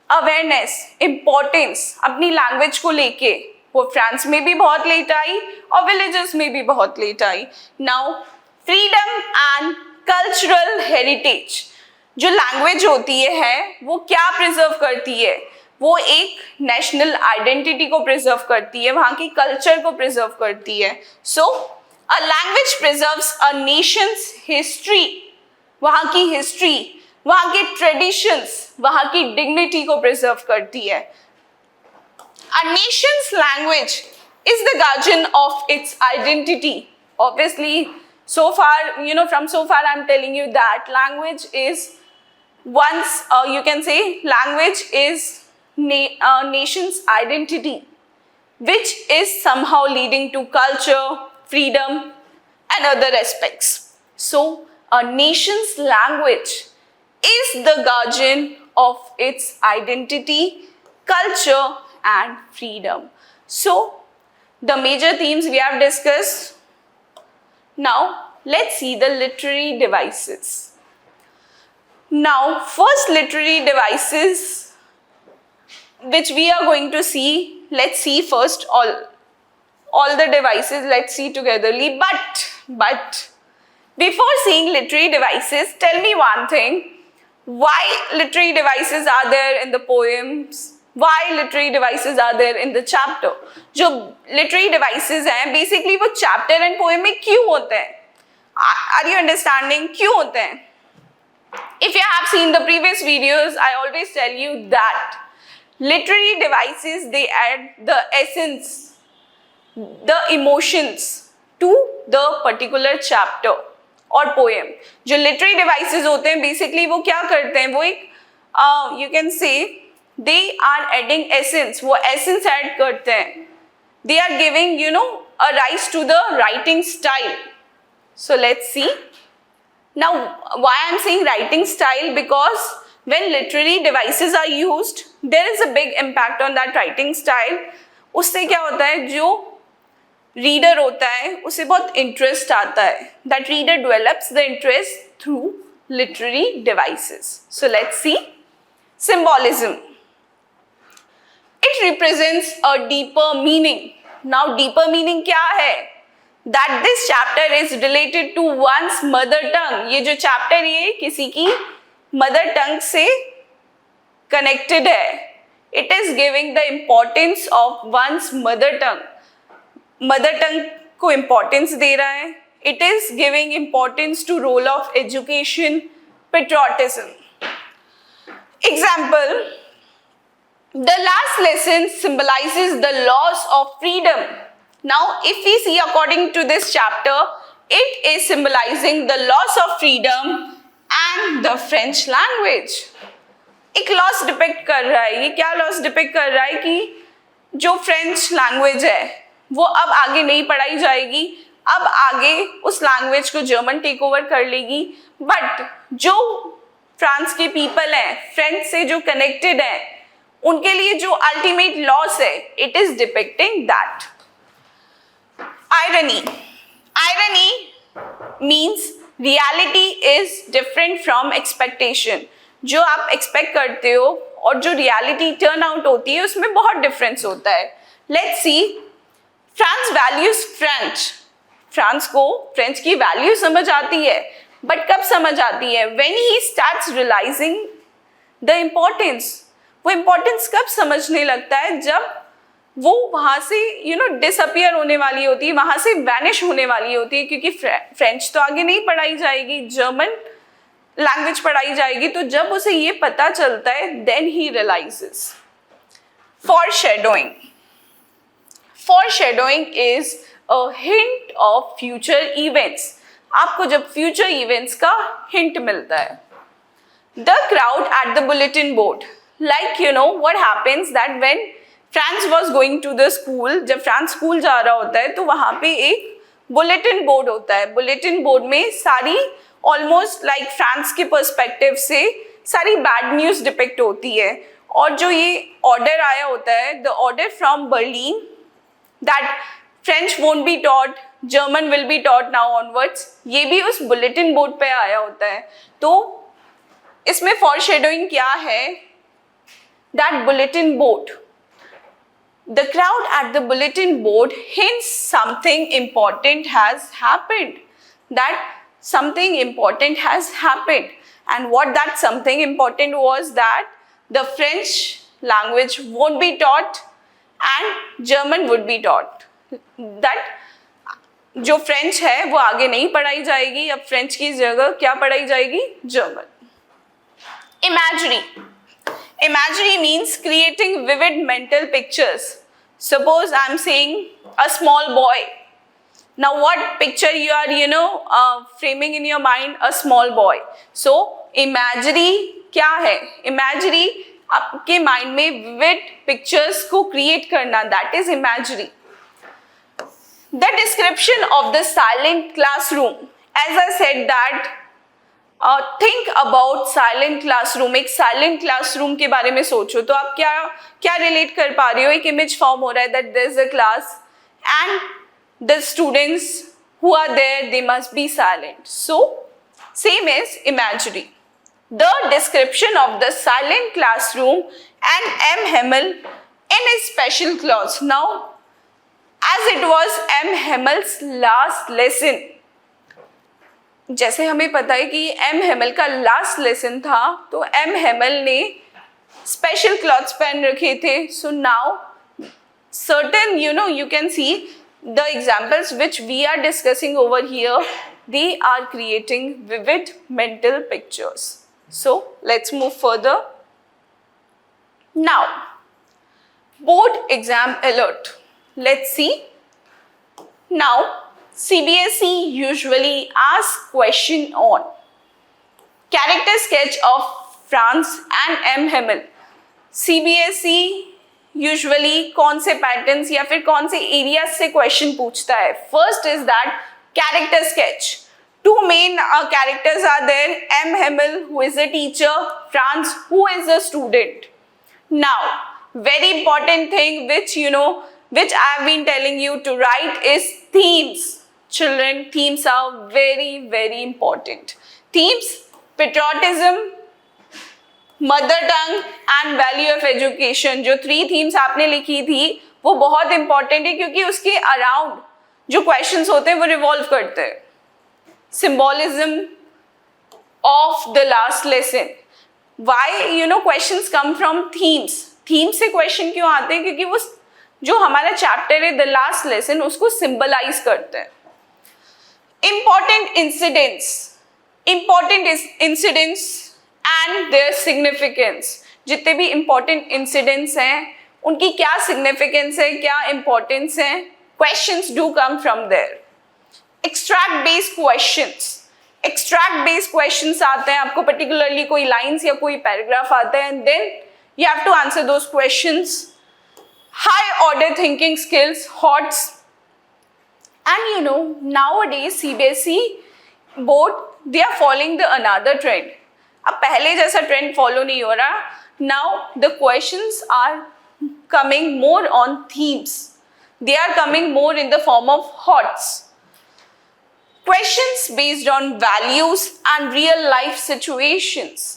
Awareness, importance अपनी लैंग्वेज को लेके वो फ्रांस में भी बहुत लेट आई और विलेजर्स में भी बहुत लेट आई. Now freedom and cultural heritage. जो लैंग्वेज होती है वो क्या प्रिजर्व करती है? वो एक नेशनल आइडेंटिटी को प्रिजर्व करती है, वहाँ की कल्चर को प्रिजर्व करती है. So a language preserves a nation's history. वहाँ की हिस्ट्री, वहाँ के ट्रेडिशंस, वहाँ की डिग्निटी को प्रिजर्व करती है. A nation's language is the guardian of its identity. Obviously, so far, from so far I'm telling you that language is you can say language is a nation's identity, which is somehow leading to culture, freedom, and other aspects. So, a nation's language is the guardian of its identity, culture, and freedom. So, the major themes we have discussed. Now, let's see the literary devices. Now, first literary devices which we are going to see, let's see first all the devices, let's see togetherly. But before seeing literary devices, tell me one thing. Why literary devices are there in the poems? Why literary devices are there in the chapter? जो literary devices हैं, basically वो chapter and poem में क्यों होते हैं? Are you understanding? क्यों होते हैं? If you have seen the previous videos, I always tell you that literary devices, they add the essence, the emotions to the particular chapter or poem. जो literary devices होते हैं, basically वो क्या करते हैं? वो एक you can say they are adding essence. वो essence add करते हैं. They are giving a rise to the writing style. So let's see. Now why I am saying writing style, because when literary devices are used, there is a big impact on that writing style. उससे क्या होता है, जो reader होता है उसे बहुत interest आता है. That reader develops the interest through literary devices. So let's see symbolism. It represents a deeper meaning. Now deeper meaning क्या है? That this chapter is related to one's mother tongue. ये जो chapter ये किसी की mother tongue से connected है. It is giving the importance of one's mother tongue. Mother tongue को importance दे रहा है. It is giving importance to role of education, patriotism. Example, the last lesson symbolizes the loss of freedom. Now, if we see according to this chapter, it is symbolizing the loss of freedom and the French language. एक loss depict कर रहा है. ये क्या loss depict कर रहा है कि जो फ्रेंच लैंग्वेज है वो अब आगे नहीं पढ़ाई जाएगी. अब आगे उस लैंग्वेज को जर्मन टेक ओवर कर लेगी. बट जो फ्रांस के पीपल हैं, फ्रेंच से जो कनेक्टेड हैं, उनके लिए जो अल्टीमेट लॉस है, it is depicting that. Irony. Irony means reality is different from expectation. जो आप एक्सपेक्ट करते हो और जो रियलिटी टर्न आउट होती है उसमें बहुत डिफरेंस होता है. Let's see, France values French. France को फ्रेंच की वैल्यू समझ आती है, बट कब समझ आती है? When he starts realizing the importance. वो इम्पोर्टेंस कब समझने लगता है? जब वो वहाँ से डिसअपियर होने वाली होती है, वहाँ से वैनिश होने वाली होती है, क्योंकि फ्रेंच तो आगे नहीं पढ़ाई जाएगी, जर्मन लैंग्वेज पढ़ाई जाएगी. तो जब उसे ये पता चलता है, then he realizes. Foreshadowing. Foreshadowing is a hint of future events. आपको जब फ्यूचर इवेंट्स का हिंट मिलता है. The crowd at the bulletin board. Like what happens that when France was going to the school, जब France school जा रहा होता है तो वहाँ पे एक बुलेटिन बोर्ड होता है. बुलेटिन बोर्ड में सारी ऑलमोस्ट लाइक फ्रांस के पर्सपेक्टिव से सारी बैड न्यूज़ डिपिक्ट होती है. और जो ये ऑर्डर आया होता है, the order from Berlin, that French won't be taught, German will be taught now onwards, ये भी उस बुलेटिन बोर्ड पे आया होता है. तो इसमें फॉरशैडोइंग क्या है? That bulletin board, the crowd at the bulletin board hints something important has happened. That something important has happened. And what that something important was that the French language won't be taught and German would be taught. That जो French है वो आगे नहीं पढ़ाई जाएगी, अब French की जगह क्या पढ़ाई जाएगी? German. Imagery. Imagery means creating vivid mental pictures. Suppose I'm saying a small boy. Now what picture you are framing in your mind? A small boy. So imagery क्या है? Imagery आपके माइंड में vivid pictures को create करना, that is imagery. The description of the silent classroom. As I said that think about silent classroom. एक silent classroom के बारे में सोचो तो आप क्या relate कर पा रहे हो? एक image form हो रहा है that there is a class and the students who are there, they must be silent. So same as imagery. The description of the silent classroom and M. Hamel in his special clause. Now, as it was M. Hamel's last lesson, जैसे हमें पता है कि M Hemal का last lesson था, तो M Hemal ने special clothes पहन रखे थे. So now certain you can see the examples which we are discussing over here, they are creating vivid mental pictures. So let's move further. Now board exam alert. Let's see. Now CBSE usually asks question on character sketch of France and M. Hamel. CBSE usually कौन से patterns या फिर कौन से areas से question पूछता है? First is that character sketch. Two main characters are there, M Hamel who is a teacher, Franz who is a student. Now very important thing which which I have been telling you to write is themes. Children, themes are very, very important. Themes: patriotism, mother tongue and value of education. जो 3 themes आपने लिखी थी वो बहुत important है, क्योंकि उसके around जो questions होते हैं वो revolve करते हैं. Symbolism of the last lesson. Why questions come from themes. Themes से question क्यों आते हैं? क्योंकि वो जो हमारा चैप्टर है द लास्ट लेसन उसको सिंबलाइज करते हैं. Important incidents and their significance. जितने भी इंपॉर्टेंट इंसिडेंट्स हैं उनकी क्या सिग्निफिकेंस है, क्या इंपॉर्टेंस है. Questions do come from there. Extract based questions आते हैं आपको, पर्टिकुलरली कोई लाइंस या कोई पैराग्राफ आता है, and then you have to answer those questions. High order thinking skills, HOTS. And nowadays CBSE board, they are following the another trend. अब पहले जैसा trend follow नहीं हो रहा. Now the questions are coming more on themes. They are coming more in the form of HOTS. Questions based on values and real life situations.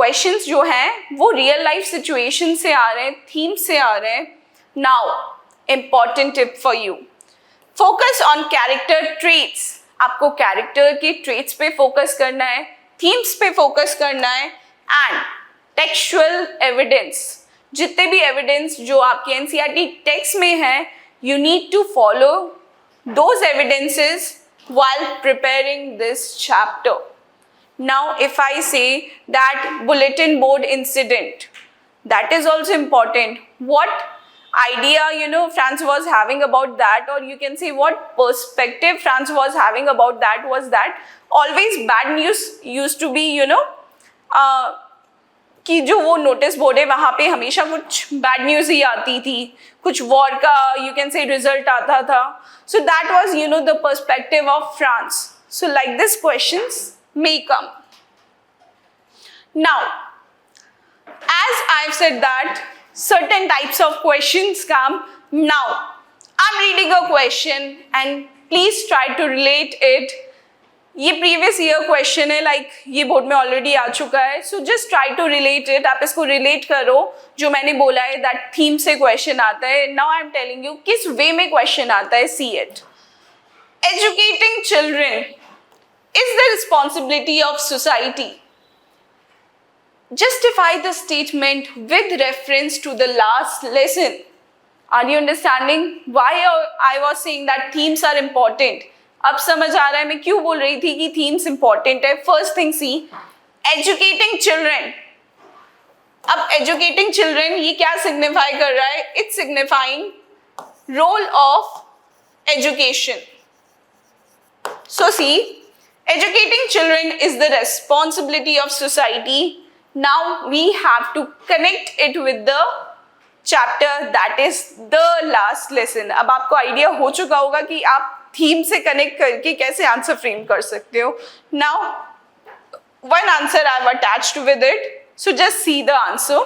Questions जो हैं वो real life situation से आ रहे हैं, theme से आ रहे हैं. Now, important tip for you. Focus on character traits. आपको character के traits पे focus करना है, themes पे focus करना है, and textual evidence. जितने भी evidence जो आपके NCERT text में हैं, you need to follow those evidences while preparing this chapter. Now, if I say that bulletin board incident, that is also important. What idea Franz was having about that, or you can say what perspective Franz was having about that, was that always bad news used to be कि जो वो notice board है वहाँ पे हमेशा कुछ bad news ही आती थी, कुछ वॉर का यू कैन से रिजल्ट आता था. So that was the perspective of France. So like this questions may come. Now, as I've said that certain types of questions come. Now, I'm reading a question and please try to relate it. ये previous year question है, like ये board में already आ चुका है. So just try to relate it. आप इसको relate करो जो मैंने बोला है, that theme से question आता है. Now I'm telling you किस way में question आता है. See it. Educating children is the responsibility of society. Justify the statement with reference to the last lesson. Are you understanding why I was saying that themes are important? अब समझ आ रहा है मैं क्यों बोल रही थी कि themes important है. First thing, see, educating children. अब educating children ये क्या signify कर रहा है? It's signifying role of education. So see, educating children is the responsibility of society. Now we have to connect it with the chapter that is the last lesson. अब आपको idea हो चुका होगा कि आप थीम से कनेक्ट करके कैसे आंसर फ्रेम कर सकते हो. Now, one answer I have attached with it. So just see the answer.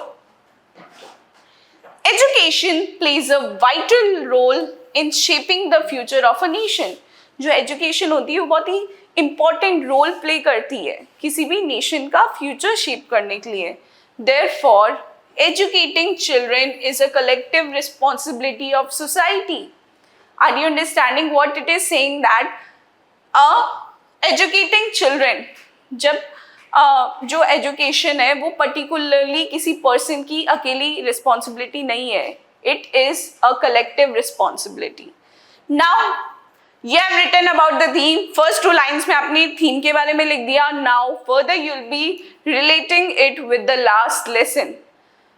Education plays a vital role in shaping the future of a nation. जो एजुकेशन होती है वो बहुत ही इंपॉर्टेंट रोल प्ले करती है किसी भी नेशन का फ्यूचर शेप करने के लिए. Therefore, educating children is a collective responsibility of society. Are you understanding what it is saying? That educating children, जब जो एजुकेशन है वो पर्टिकुलरली किसी पर्सन की अकेली रिस्पॉन्सिबिलिटी नहीं है. It is a collective responsibility. Now You have written about the theme. First 2 lines में आपने theme के बारे में लिख दिया. Now further you'll be relating it with the last lesson.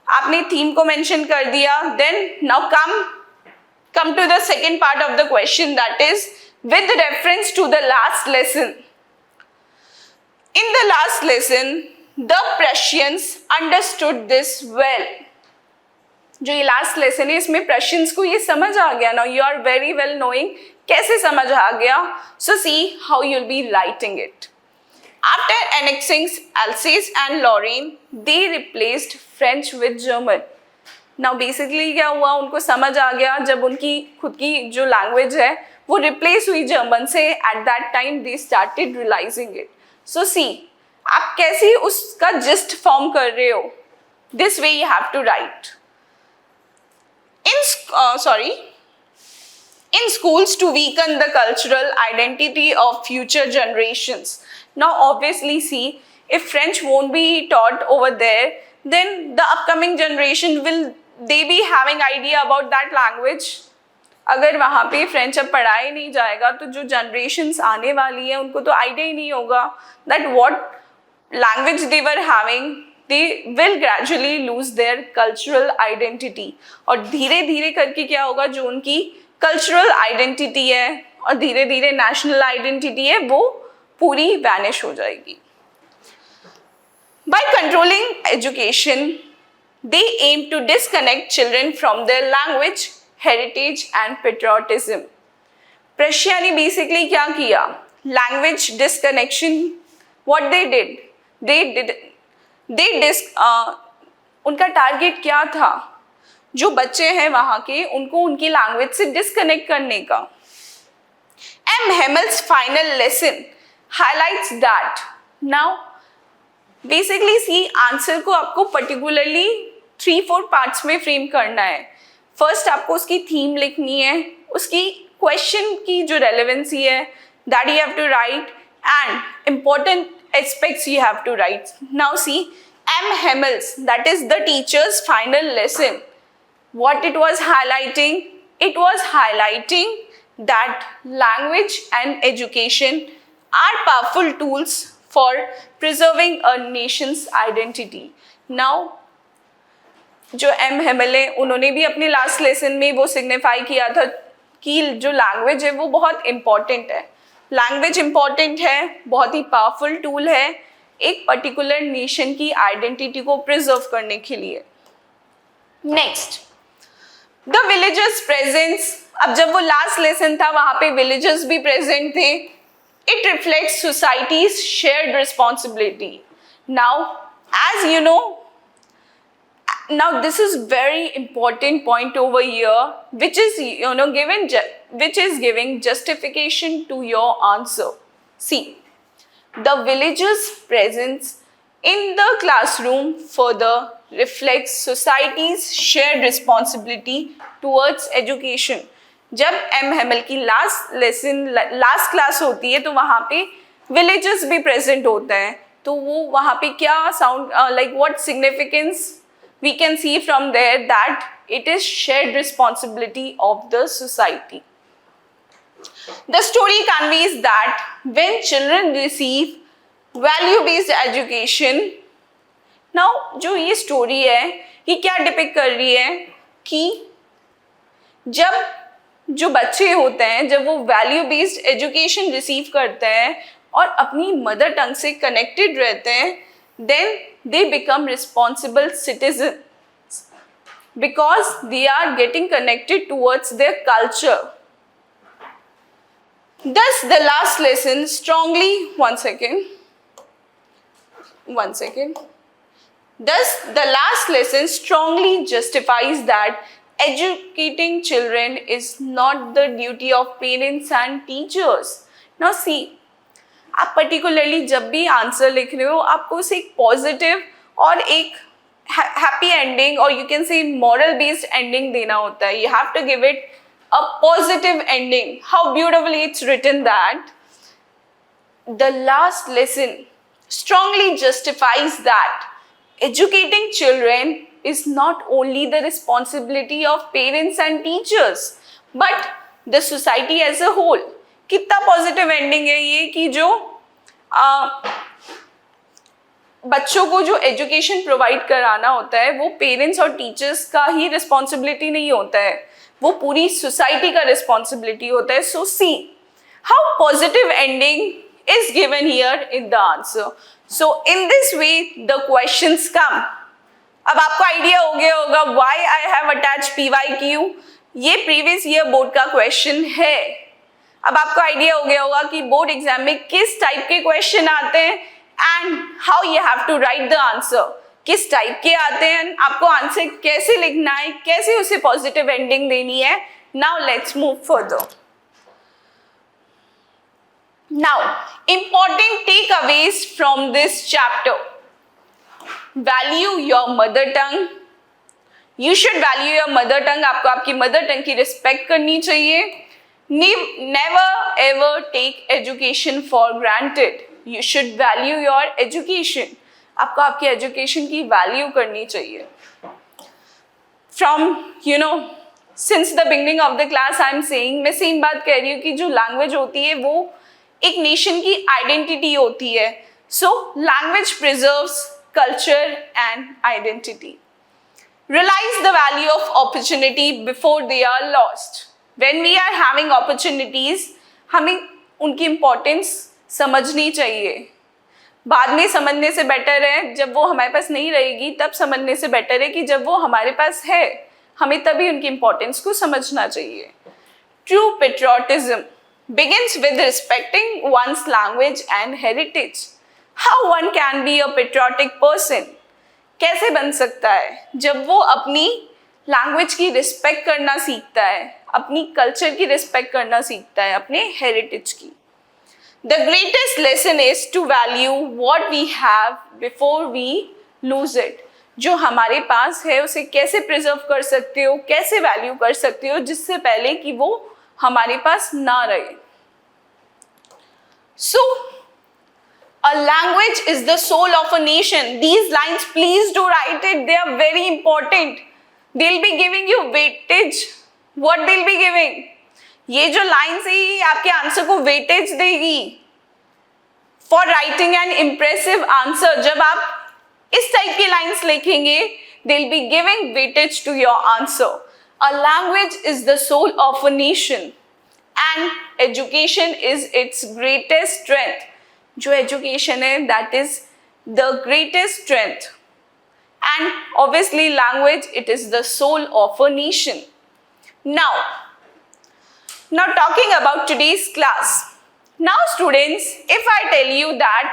आपने theme को mention कर दिया. Then now come to the second part of the question, that is with reference to the last lesson. In the last lesson, the Prussians understood this well. जो ये last lesson है इसमें Prussians को ये समझ आ गया. Now you are very well knowing कैसे समझ आ गया. So see how you will be writing it. After annexing Alsace and Lorraine, they replaced French with German. नाउ बेसिकली क्या हुआ, उनको समझ आ गया जब उनकी खुद की जो लैंग्वेज है वो रिप्लेस हुई जर्मन से, at that time they started realizing it. So see, आप कैसे उसका जिस्ट फॉर्म कर रहे हो, this way you have to write. In schools to weaken the cultural identity of future generations. Now obviously see, if French won't be taught over there, then the upcoming generation will they be having idea about that language? अगर वहाँ पे French अब पढ़ाया नहीं जाएगा तो जो generations आने वाली है उनको तो आइडिया ही नहीं होगा that what language they were having. They will gradually lose their cultural identity. और धीरे धीरे करके क्या होगा, जो उनकी कल्चरल आइडेंटिटी है और धीरे धीरे नेशनल आइडेंटिटी है वो पूरी वैनिश हो जाएगी. By controlling education, they aim to disconnect children from their language, heritage and patriotism. Prussia ने बेसिकली क्या किया, language disconnection. what they did, उनका टारगेट क्या था, जो बच्चे हैं वहाँ के उनको उनकी लैंग्वेज से डिस्कनेक्ट करने का. M Hamel's final lesson highlights that. Now basically see, answer को आपको पर्टिकुलरली 3-4 पार्ट्स में फ्रेम करना है. फर्स्ट आपको उसकी थीम लिखनी है, उसकी क्वेश्चन की जो रेलेवेंसी है that you have to write, and important aspects you have to write. Now see, M. Hemmels, that is the teacher's final lesson. What it was highlighting? It was highlighting that language and education are powerful tools for preserving a nation's identity. Now, जो M. Hemmel है उन्होंने भी अपने last lesson में वो signify किया था कि जो लैंग्वेज है वो बहुत इम्पॉर्टेंट है. लैंग्वेज इम्पॉर्टेंट है, बहुत ही पावरफुल टूल है एक पर्टिकुलर नेशन की आइडेंटिटी को प्रिजर्व करने के लिए. Next, the villagers presence. अब जब वो लास्ट लेसन था वहाँ पे विलेजर्स भी प्रेजेंट थे. It reflects society's shared responsibility. Now as you know, now this is very important point over here, which is which is giving justification to your answer. See, the villagers' presence in the classroom further reflects society's shared responsibility towards education. जब M Hemal की last class होती है तो वहाँ पे villagers भी present होते हैं, तो वो वहाँ पे क्या sound like what significance we can see from there, that it is shared responsibility of the society. The story conveys that when children receive value based education, now जो ये story है ये क्या डिपिक्ट कर रही है कि जब जो बच्चे होते हैं जब वो वैल्यू बेस्ड एजुकेशन रिसीव करते हैं और अपनी मदर टंग से कनेक्टेड रहते हैं, then they become responsible citizens because they are getting connected towards their culture. Thus the last lesson strongly Thus the last lesson strongly justifies that educating children is not the duty of parents and teachers. Now see, आप particularly जब भी answer लिख रहे हो आपको उसे एक positive और एक हैप्पी एंडिंग और you can say moral based ending देना होता है. You have to give it a positive ending. How beautifully it's written that the last lesson strongly justifies that educating children is not only the responsibility of parents and teachers but the society as a whole. कितना positive ending है ये कि जो बच्चों को जो education provide कराना होता है वो पेरेंट्स और टीचर्स का ही रिस्पॉन्सिबिलिटी नहीं होता है, वो पूरी सोसाइटी का रिस्पॉन्सिबिलिटी होता है. So see how positive ending is given here in the answer. So in this way the questions come. अब आपको आइडिया हो गया होगा why I have attached PYQ. ये प्रीवियस ईयर बोर्ड का क्वेश्चन है. अब आपको आइडिया हो गया होगा कि बोर्ड एग्जाम में किस टाइप के क्वेश्चन आते हैं and how you have to write the answer. किस टाइप के आते हैं, आपको आंसर कैसे लिखना है, कैसे उसे पॉजिटिव एंडिंग देनी है. Now let's move further. Now important takeaways from this chapter. Value your mother tongue. You should value your mother tongue. आपको आपकी मदर टंग की रिस्पेक्ट करनी चाहिए. Never ever take education for granted. You should value your education. आपको आपकी education की value करनी चाहिए. From since the beginning of the class I am saying, मैं सेम बात कह रही हूँ कि जो लैंग्वेज होती है वो एक नेशन की आइडेंटिटी होती है. So language preserves culture and identity. Realize the value of opportunity before they are lost. When we are having opportunities, हमें उनकी इम्पोर्टेंस समझनी चाहिए. बाद में समझने से बेटर है जब वो हमारे पास नहीं रहेगी, तब समझने से बेटर है कि जब वो हमारे पास है हमें तभी उनकी इम्पोर्टेंस को समझना चाहिए. True patriotism begins with respecting one's language and heritage. How one can be a patriotic person? कैसे बन सकता है? जब वो अपनी लैंग्वेज की रिस्पेक्ट करना सीखता है, अपनी कल्चर की रिस्पेक्ट करना सीखता है, अपने हेरिटेज की. The greatest lesson is to value what we have before we lose it. जो हमारे पास है उसे कैसे प्रिजर्व कर सकते हो, कैसे वैल्यू कर सकते हो जिससे पहले कि वो हमारे पास ना रहे. So, a language is the soul of a nation. These lines, please do write it. They are very important. They'll be giving you weightage. What they'll be giving? ये जो लाइन्स है ये आपके आंसर को वेटेज देगी. For writing an impressive answer, जब आप इस टाइप की लाइन्स लिखेंगे they will be giving weightage to your answer. A language is the soul of a nation and education is its greatest strength. जो education है that is the greatest strength. And obviously language it is the soul of a nation. Now talking about today's class. Now students, if I tell you that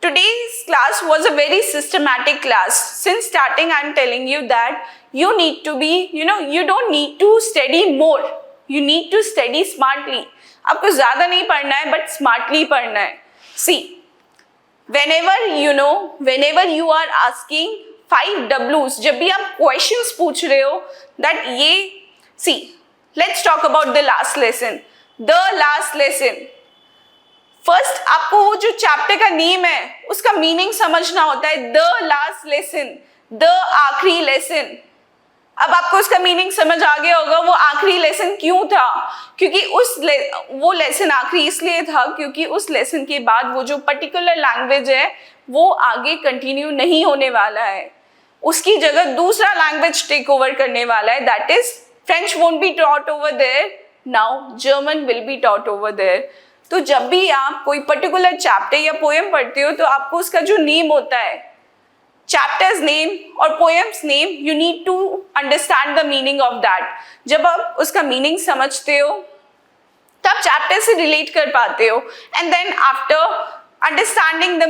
today's class was a very systematic class. Since starting I am telling you that you need to be, you don't need to study more. You need to study smartly. आपको ज़्यादा नहीं पढ़ना है but smartly पढ़ना है. See, whenever you are asking 5 W's, जब भी आप questions पूछ रहे हो that see, let's talk about the last lesson. The last lesson. First, आपको वो जो चैप्टर का नेम है उसका मीनिंग समझना होता है. The last lesson, the आखिरी लेसन. अब आपको उसका मीनिंग समझ आ गया होगा वो आखिरी लेसन क्यों था. क्योंकि वो लेसन आखिरी इसलिए था क्योंकि उस लेसन के बाद वो जो पर्टिकुलर लैंग्वेज है वो आगे कंटिन्यू नहीं होने वाला है. उसकी जगह दूसरा लैंग्वेज टेक ओवर करने वाला है. That is French won't be taught over there. Now German will be taught over there. तो जब भी आप कोई पर्टिकुलर चैप्टर या पोएम पढ़ते हो तो आपको उसका जो नेम होता है, चैप्टर्स नेम और poems name, you need to understand the meaning of that. जब आप उसका मीनिंग समझते हो तब चैप्टर से रिलेट कर पाते हो. And then after understanding the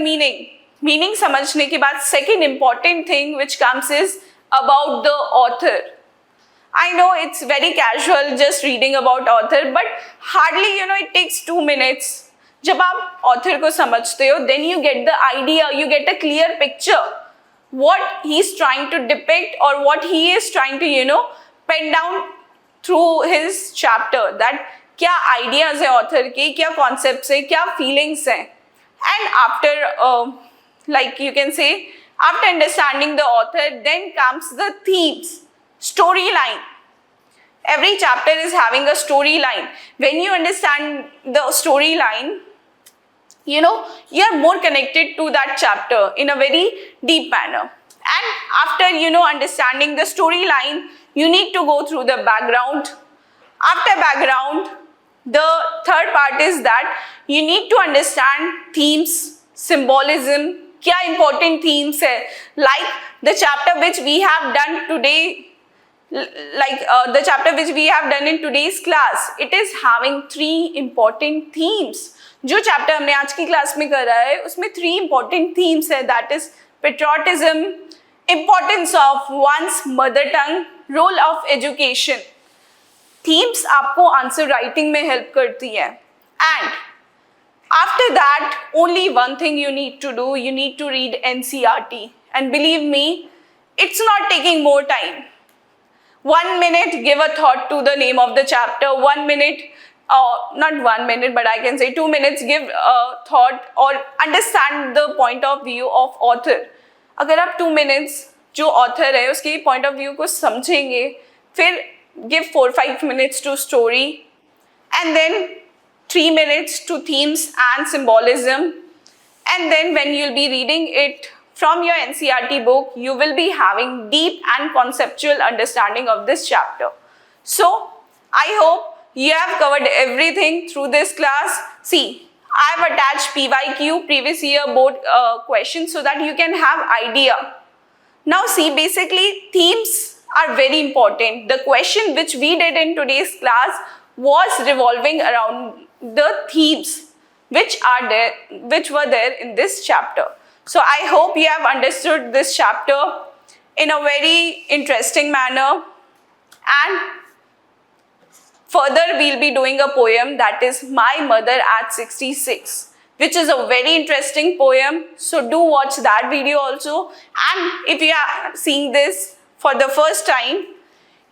meaning समझने के बाद second important thing which comes is about the author. I know it's very casual just reading about author, but hardly it takes 2 minutes. जब आप author को समझते हो, then you get the idea, you get a clear picture what he is trying to depict or what he is trying to pen down through his chapter. That क्या ideas है author के, क्या concepts है, क्या feelings हैं. And after like you can say after understanding the author, then comes the themes. Storyline. Every chapter is having a storyline. When you understand the storyline, you are more connected to that chapter in a very deep manner. And after understanding the storyline, you need to go through the background. After background, the third part is that you need to understand themes, symbolism. क्या important themes है? Like the chapter which we have done today. The chapter which we have done in today's class, it is having 3 important themes. जो chapter हमने आज की class में करा है उसमें 3 important themes है. That is patriotism, importance of one's mother tongue, role of education. Themes आपको आंसर राइटिंग में हेल्प करती है. And after that, only one thing you need to do, you need to read NCERT. And believe me, it's not taking more time. 1 minute, give a thought to the name of the chapter. 1 minute, not 1 minute, but I can say 2 minutes, give a thought or understand the point of view of author. अगर आप 2 minutes जो author है उसके point of view को समझेंगे, फिर give 4-5 minutes to story, and then 3 minutes to themes and symbolism, and then when you'll be reading it from your NCERT book, you will be having deep and conceptual understanding of this chapter. So, I hope you have covered everything through this class. See, I have attached PYQ, previous year board questions, so that you can have idea. Now see, basically themes are very important. The question which we did in today's class was revolving around the themes which were there in this chapter. So I hope you have understood this chapter in a very interesting manner, and further we'll be doing a poem that is My Mother at 66, which is a very interesting poem. So do watch that video also, and if you are seeing this for the first time,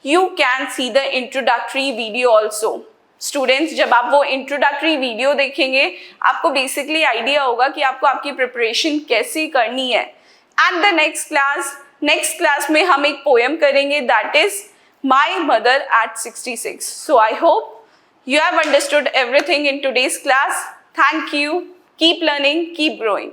you can see the introductory video also. Students, जब आप वो introductory video देखेंगे आपको basically idea होगा कि आपको आपकी preparation कैसे करनी है. एंड द नेक्स्ट क्लास में हम एक पोएम करेंगे that is my mother eight 66. So I hope you have understood everything in today's class. Thank you. Keep learning, keep growing.